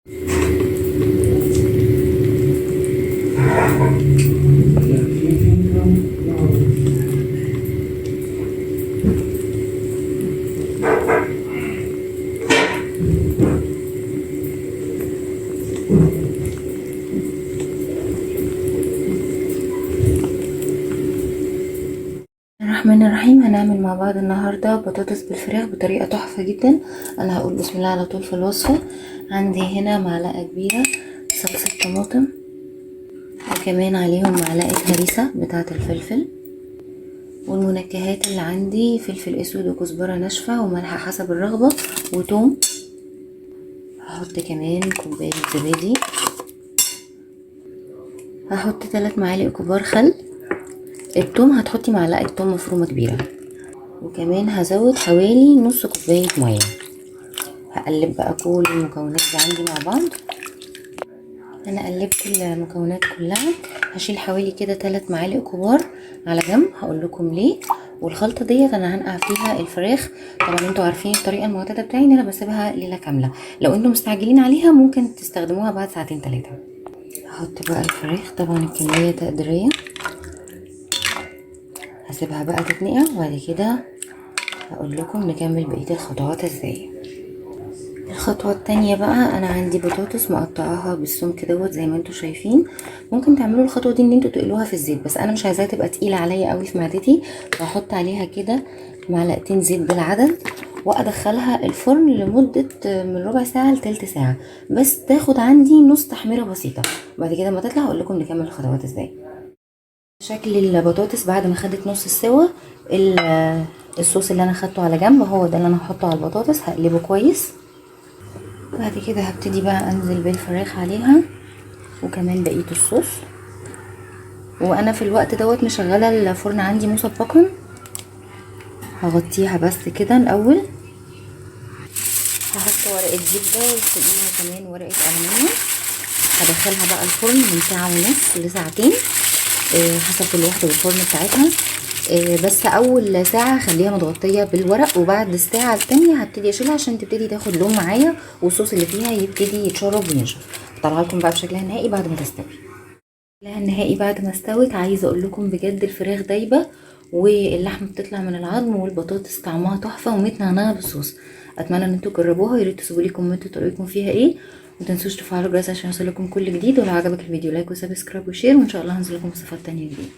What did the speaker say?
الرحمن الرحيم. هنعمل مع بعض النهارده بطاطس بالفراخ بطريقه تحفه جدا. انا هقول بسم الله على طول في الوصفه. عندي هنا معلقه كبيره صلصه طماطم، وكمان عليهم معلقه هريسه بتاعه الفلفل، والمنكهات اللي عندي فلفل اسود وكزبره ناشفه وملح حسب الرغبه وتوم. هحط كمان كوبايه زبادي، هحط 3 معالق كبار خل. التوم هتحطي معلقه توم مفرومه كبيره، وكمان هزود حوالي نص كوبايه ميه. هقلب بقى كل المكونات دي عندي مع بعض. انا قلبت المكونات كلها. هشيل حوالي كده 3 معالق كبار على جنب، هقول لكم ليه. والخلطه ديت انا هنقع فيها الفراخ. طبعا انتوا عارفين الطريقه المعتاده بتاعي ان انا بسيبها ليله كامله. لو انتوا مستعجلين عليها ممكن تستخدموها بعد ساعتين 3. هحط بقى الفراخ، طبعا الكميه تقديريه. هسيبها بقى تتنقع، وبعد كده هقول لكم نكمل بقيه الخطوات ازاي. الخطوة التانية بقى، انا عندي بطاطس مقطعاها بالسمك دوت زي ما انتوا شايفين. ممكن تعملوا الخطوة دي ان انتوا تقلوها في الزيت، بس انا مش عايزاها تبقى تقيلة عليا قوي في معدتي، فهحط عليها كده معلقتين زيت بالعدد، وادخلها الفرن لمدة من ربع ساعة لتلت ساعة، بس تاخد عندي نص تحميرة بسيطة. بعد كده ما تطلع هقول لكم نكمل الخطوات ازاي. شكل البطاطس بعد ما خدت نص السوا، الصوص اللي انا خدته على جنب هو ده اللي انا هحطه على البطاطس. هقلبه كويس. بعد كده هبتدي بقى انزل بالفراخ عليها، وكمان بقيه الصوص. وانا في الوقت دوت مشغله الفرن عندي مسبقا. هغطيها بس كده الاول. هحط ورقه زبده وفوقيها كمان ورقه ألمونيوم. هدخلها بقى الفرن من ساعه ونص لساعتين، حسب كل واحده بالفرن بتاعتها. بس اول ساعه خليها متغطيه بالورق، وبعد الساعه التانية هبتدي اشيلها عشان تبتدي تاخد لون معايا، والصوص اللي فيها يبتدي يتشرب وينشف. هطلعها لكم بقى بشكلها النهائي بعد ما تستوي. شكلها النهائي بعد ما استوت، عايزه اقول لكم بجد الفراخ دايبه، واللحمه بتطلع من العظم، والبطاطس طعمها تحفه ومتنعنعه بالصوص. اتمنى ان انتوا تجربوها، ويا ريت تسيبوا لي كومنت تقولوا لكم فيها ايه. ومتنسوش تفعلوا الجرس عشان يوصلكم كل جديد. ولو عجبك الفيديو لايك وسبسكرايب وشير، وان شاء الله هنزل لكم وصفات تانية جديده.